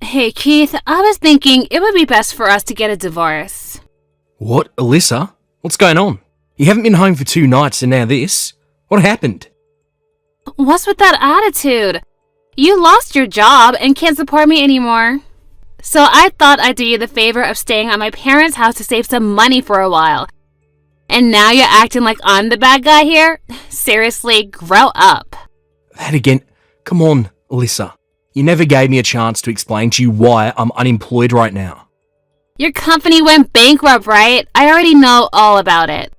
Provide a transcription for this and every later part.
Hey Keith, I was thinking it would be best for us to get a divorce. What, Alysa? What's going on? You haven't been home for 2 nights and now this? What happened? What's with that attitude? You lost your job and can't support me anymore. So I thought I'd do you the favor of staying at my parents' house to save some money for a while. And now you're acting like I'm the bad guy here? Seriously, grow up. That again. Come on, Alysa. You never gave me a chance to explain to you why I'm unemployed right now. Your company went bankrupt, right? I already know all about it.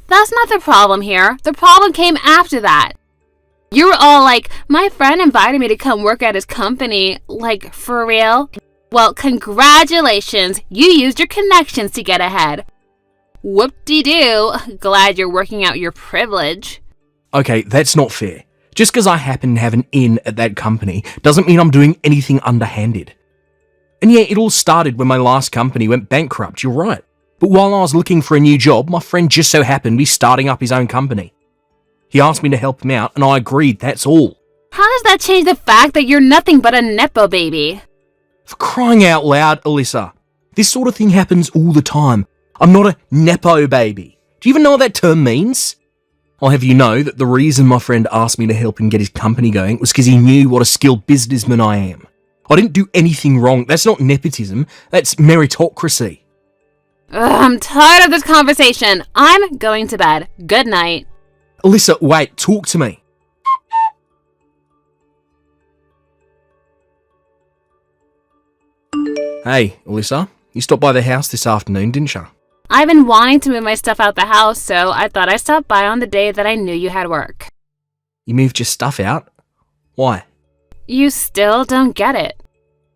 That's not the problem here. The problem came after that. You were all like, my friend invited me to come work at his company. Like, for real? Well, congratulations. You used your connections to get ahead. Whoop-de-doo. Glad you're working out your privilege. Okay, that's not fair. Just because I happen to have an in at that company doesn't mean I'm doing anything underhanded. And yeah, it all started when my last company went bankrupt, you're right. But while I was looking for a new job, my friend just so happened to be starting up his own company. He asked me to help him out, and I agreed, that's all. How does that change the fact that you're nothing but a nepo baby? For crying out loud, Alysa. This sort of thing happens all the time. I'm not a nepo baby. Do you even know what that term means? I'll have you know that the reason my friend asked me to help him get his company going was because he knew what a skilled businessman I am. I didn't do anything wrong. That's not nepotism. That's meritocracy. I'm tired of this conversation. I'm going to bed. Good night. Alysa, wait. Talk to me. Hey, Alysa. You stopped by the house this afternoon, didn't you? I've been wanting to move my stuff out the house, so I thought I'd stop by on the day that I knew you had work. You moved your stuff out? Why? You still don't get it.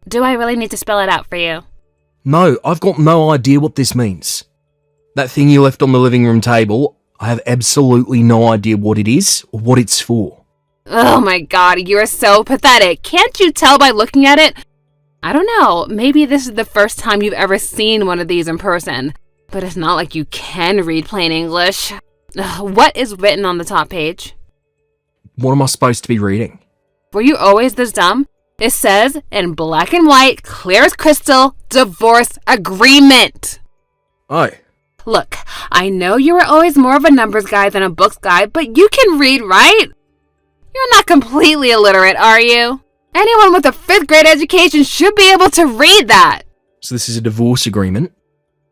Do I really need to spell it out for you? No, I've got no idea what this means. That thing you left on the living room table, I have absolutely no idea what it is or what it's for. Oh my god, you are so pathetic. Can't you tell by looking at it? I don't know, maybe this is the first time you've ever seen one of these in person. But it's not like you can read plain English. What is written on the top page? What am I supposed to be reading? Were you always this dumb? It says, in black and white, clear as crystal, divorce agreement. Oh. Look, I know you were always more of a numbers guy than a books guy, but you can read, right? You're not completely illiterate, are you? Anyone with a 5th grade education should be able to read that. So this is a divorce agreement?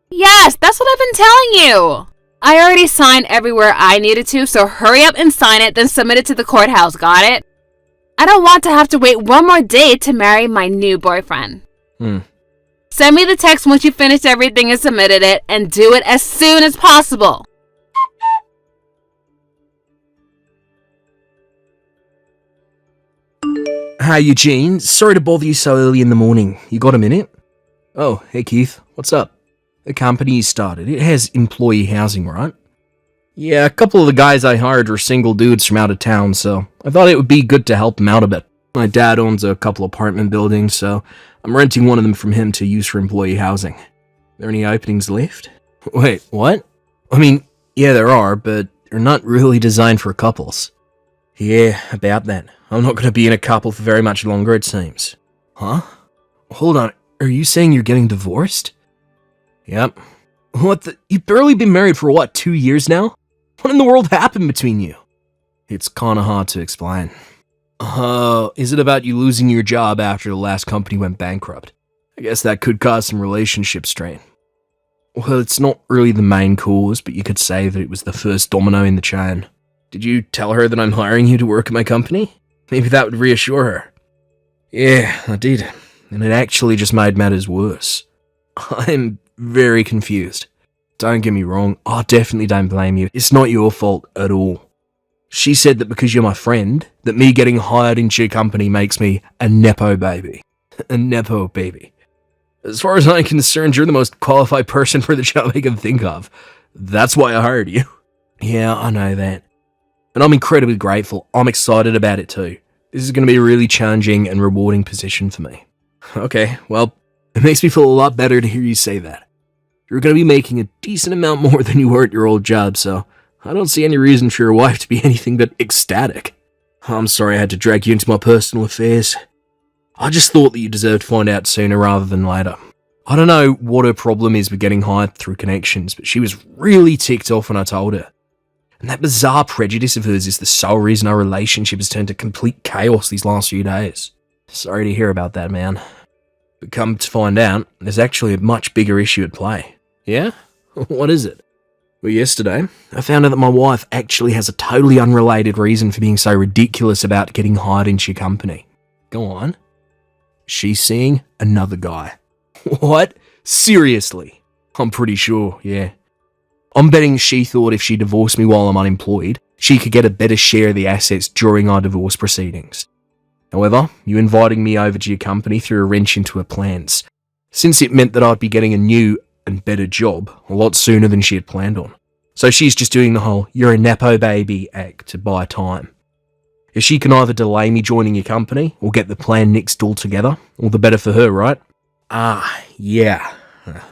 Yes, that's what I've been telling you. I already signed everywhere I needed to, so hurry up and sign it, then submit it to the courthouse, got it? I don't want to have to wait one more day to marry my new boyfriend. Send me the text once you finished everything and submitted it, and do it as soon as possible. Hi, Eugene. Sorry to bother you so early in the morning. You got a minute? Oh, hey Keith. What's up? The company you started, it has employee housing, right? Yeah, a couple of the guys I hired were single dudes from out of town, so I thought it would be good to help them out a bit. My dad owns a couple apartment buildings, so I'm renting one of them from him to use for employee housing. There any openings left? Wait, what? I mean, yeah, there are, but they're not really designed for couples. Yeah, about that. I'm not going to be in a couple for very much longer, it seems. Huh? Hold on, are you saying you're getting divorced? Yep. What the? You've barely been married for what, 2 years now? What in the world happened between you? It's kinda hard to explain. Is it about you losing your job after the last company went bankrupt? I guess that could cause some relationship strain. Well, it's not really the main cause, but you could say that it was the first domino in the chain. Did you tell her that I'm hiring you to work at my company? Maybe that would reassure her. Yeah, I did. And it actually just made matters worse. I'm very confused. Don't get me wrong, I definitely don't blame you. It's not your fault at all. She said that because you're my friend, that me getting hired into your company makes me a nepo baby. A nepo baby. As far as I'm concerned, you're the most qualified person for the job I can think of. That's why I hired you. Yeah, I know that. And I'm incredibly grateful. I'm excited about it too. This is going to be a really challenging and rewarding position for me. Okay, well, it makes me feel a lot better to hear you say that. You're going to be making a decent amount more than you were at your old job, so I don't see any reason for your wife to be anything but ecstatic. I'm sorry I had to drag you into my personal affairs. I just thought that you deserved to find out sooner rather than later. I don't know what her problem is with getting hired through connections, but she was really ticked off when I told her. And that bizarre prejudice of hers is the sole reason our relationship has turned to complete chaos these last few days. Sorry to hear about that, man. But come to find out, there's actually a much bigger issue at play. Yeah? What is it? Well, yesterday, I found out that my wife actually has a totally unrelated reason for being so ridiculous about getting hired into your company. Go on. She's seeing another guy. What? Seriously? I'm pretty sure, yeah. I'm betting she thought if she divorced me while I'm unemployed, she could get a better share of the assets during our divorce proceedings. However, you inviting me over to your company threw a wrench into her plans, since it meant that I'd be getting a new and better job a lot sooner than she had planned on. So she's just doing the whole "you're a nepo baby" act to buy time. If she can either delay me joining your company or get the plan nixed altogether, all the better for her, right? Ah, yeah,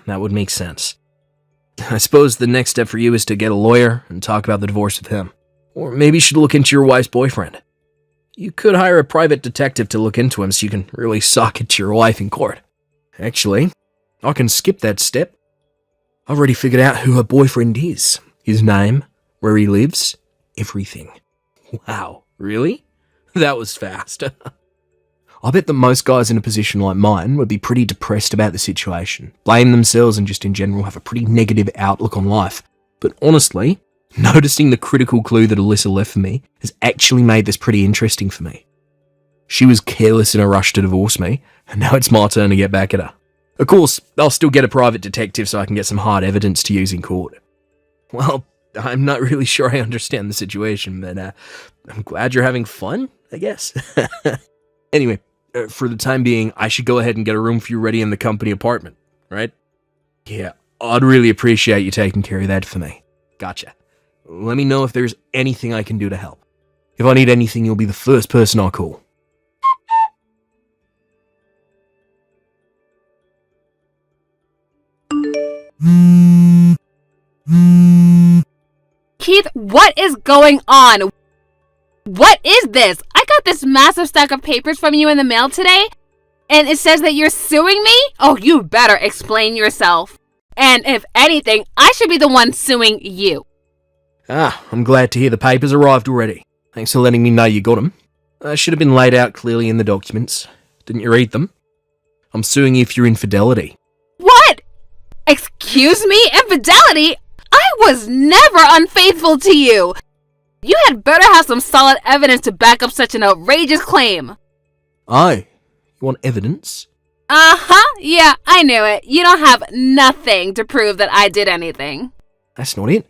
that would make sense. I suppose the next step for you is to get a lawyer and talk about the divorce with him. Or maybe you should look into your wife's boyfriend. You could hire a private detective to look into him so you can really sock it to your wife in court. Actually, I can skip that step. I've already figured out who her boyfriend is. His name, where he lives, everything. Wow, really? That was fast. I bet that most guys in a position like mine would be pretty depressed about the situation, blame themselves and just in general have a pretty negative outlook on life. But honestly, noticing the critical clue that Alyssa left for me has actually made this pretty interesting for me. She was careless in a rush to divorce me, and now it's my turn to get back at her. Of course, I'll still get a private detective so I can get some hard evidence to use in court. Well, I'm not really sure I understand the situation, but I'm glad you're having fun, I guess. Anyway, for the time being, I should go ahead and get a room for you ready in the company apartment, right? Yeah, I'd really appreciate you taking care of that for me. Gotcha. Let me know if there's anything I can do to help. If I need anything, you'll be the first person I'll call. Keith, what is going on? What is this? I got this massive stack of papers from you in the mail today, and it says that you're suing me? Oh, you better explain yourself. And if anything, I should be the one suing you. I'm glad to hear the papers arrived already. Thanks for letting me know you got them. Should have been laid out clearly in the documents. Didn't you read them? I'm suing you for your infidelity. What? Excuse me? Infidelity? I was never unfaithful to you. You had better have some solid evidence to back up such an outrageous claim. Oh, you want evidence? Uh-huh, yeah, I knew it. You don't have nothing to prove that I did anything. That's not it.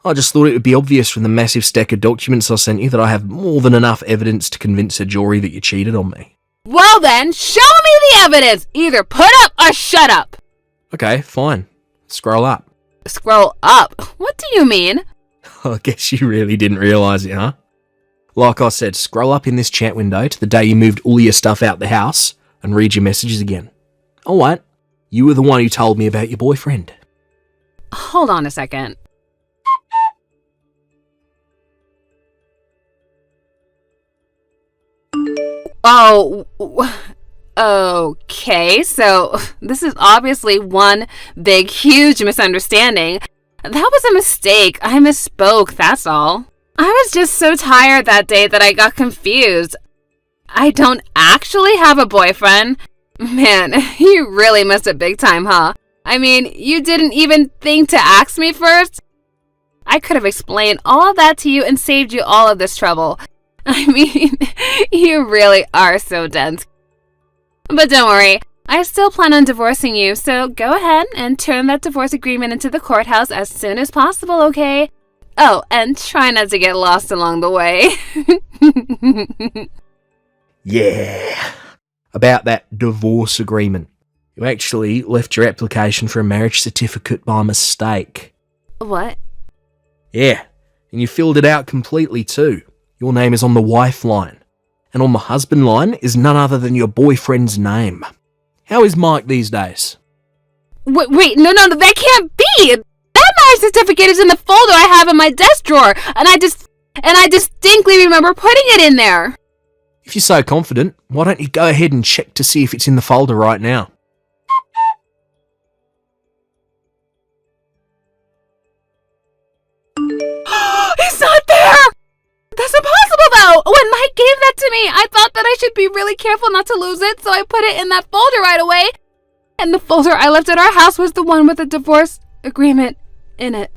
I just thought it would be obvious from the massive stack of documents I sent you that I have more than enough evidence to convince a jury that you cheated on me. Well then, show me the evidence! Either put up or shut up! Okay, fine. Scroll up. Scroll up? What do you mean? I guess you really didn't realise it, huh? Like I said, scroll up in this chat window to the day you moved all your stuff out the house and read your messages again. Alright, you were the one who told me about your boyfriend. Hold on a second. Oh, okay, so this is obviously one big, huge misunderstanding. That was a mistake. I misspoke, that's all. I was just so tired that day that I got confused. I don't actually have a boyfriend. Man, you really missed it big time, huh? I mean, you didn't even think to ask me first? I could have explained all of that to you and saved you all of this trouble. I mean, you really are so dense. But don't worry, I still plan on divorcing you, so go ahead and turn that divorce agreement into the courthouse as soon as possible, okay? Oh, and try not to get lost along the way. Yeah. About that divorce agreement. You actually left your application for a marriage certificate by mistake. What? Yeah, and you filled it out completely too. Your name is on the wife line, and on the husband line is none other than your boyfriend's name. How is Mike these days? Wait, no, that can't be! That marriage certificate is in the folder I have in my desk drawer, and I distinctly remember putting it in there. If you're so confident, why don't you go ahead and check to see if it's in the folder right now? It's not there! That's impossible though! When Mike gave that to me, I thought that I should be really careful not to lose it, so I put it in that folder right away. And the folder I left at our house was the one with the divorce agreement in it.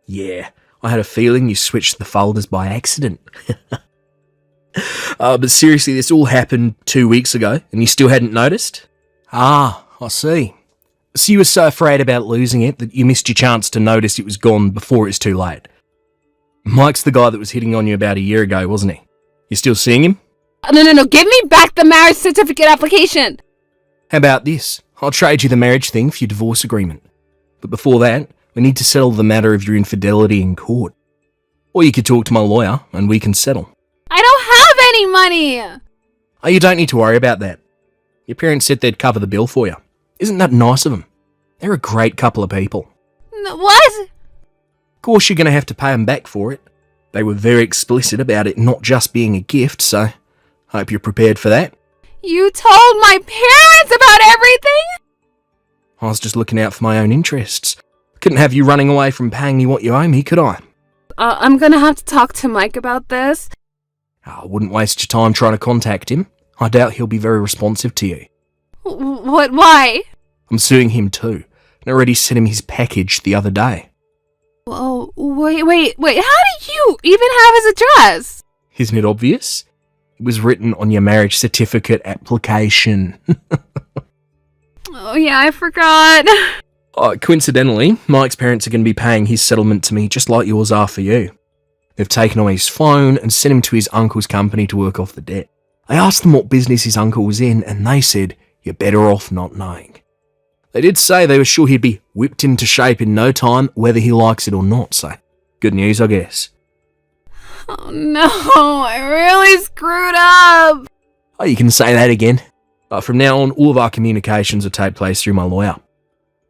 Yeah, I had a feeling you switched the folders by accident. But seriously, this all happened 2 weeks ago, and you still hadn't noticed? Ah, I see. So you were so afraid about losing it that you missed your chance to notice it was gone before it's too late. Mike's the guy that was hitting on you about a year ago, wasn't he? You still seeing him? No, give me back the marriage certificate application! How about this? I'll trade you the marriage thing for your divorce agreement. But before that, we need to settle the matter of your infidelity in court. Or you could talk to my lawyer, and we can settle. I don't have any money! Oh, you don't need to worry about that. Your parents said they'd cover the bill for you. Isn't that nice of them? They're a great couple of people. What? Of course you're going to have to pay them back for it. They were very explicit about it not just being a gift, so hope you're prepared for that. You told my parents about everything? I was just looking out for my own interests. Couldn't have you running away from paying me what you owe me, could I? I'm going to have to talk to Mike about this. I wouldn't waste your time trying to contact him. I doubt he'll be very responsive to you. What? Why? I'm suing him too, and already sent him his package the other day. Oh, wait. How do you even have his address? Isn't it obvious? It was written on your marriage certificate application. Oh yeah, I forgot. Coincidentally, Mike's parents are going to be paying his settlement to me just like yours are for you. They've taken away his phone and sent him to his uncle's company to work off the debt. I asked them what business his uncle was in, and they said, you're better off not knowing. They did say they were sure he'd be whipped into shape in no time, whether he likes it or not, so good news, I guess. Oh no, I really screwed up. Oh, you can say that again. From now on, all of our communications will take place through my lawyer.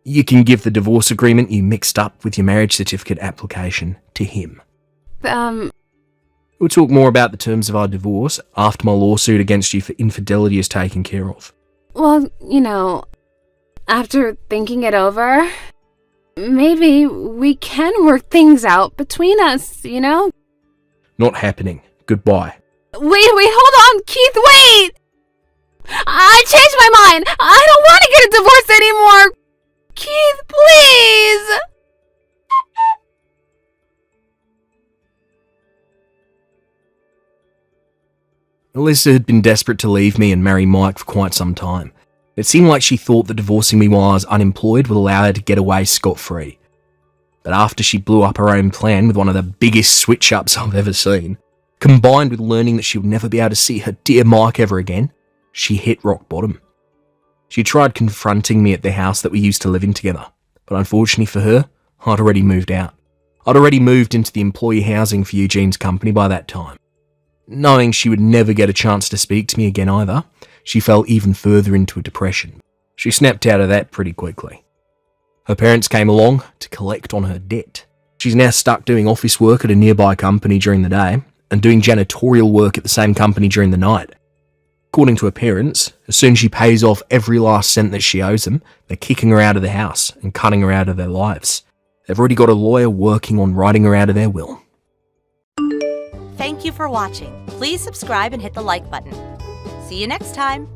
You can give the divorce agreement you mixed up with your marriage certificate application to him. We'll talk more about the terms of our divorce after my lawsuit against you for infidelity is taken care of. Well, after thinking it over, maybe we can work things out between us, Not happening. Goodbye. Wait, hold on, Keith, wait! I changed my mind! I don't want to get a divorce anymore! Keith, please! Alysa had been desperate to leave me and marry Mike for quite some time. It seemed like she thought that divorcing me while I was unemployed would allow her to get away scot-free. But after she blew up her own plan with one of the biggest switch-ups I've ever seen, combined with learning that she would never be able to see her dear Mike ever again, she hit rock bottom. She tried confronting me at the house that we used to live in together, but unfortunately for her, I'd already moved out. I'd already moved into the employee housing for Eugene's company by that time. Knowing she would never get a chance to speak to me again either, she fell even further into a depression. She snapped out of that pretty quickly. Her parents came along to collect on her debt. She's now stuck doing office work at a nearby company during the day and doing janitorial work at the same company during the night. According to her parents, as soon as she pays off every last cent that she owes them, they're kicking her out of the house and cutting her out of their lives. They've already got a lawyer working on writing her out of their will. Thank you for watching. Please subscribe and hit the like button. See you next time.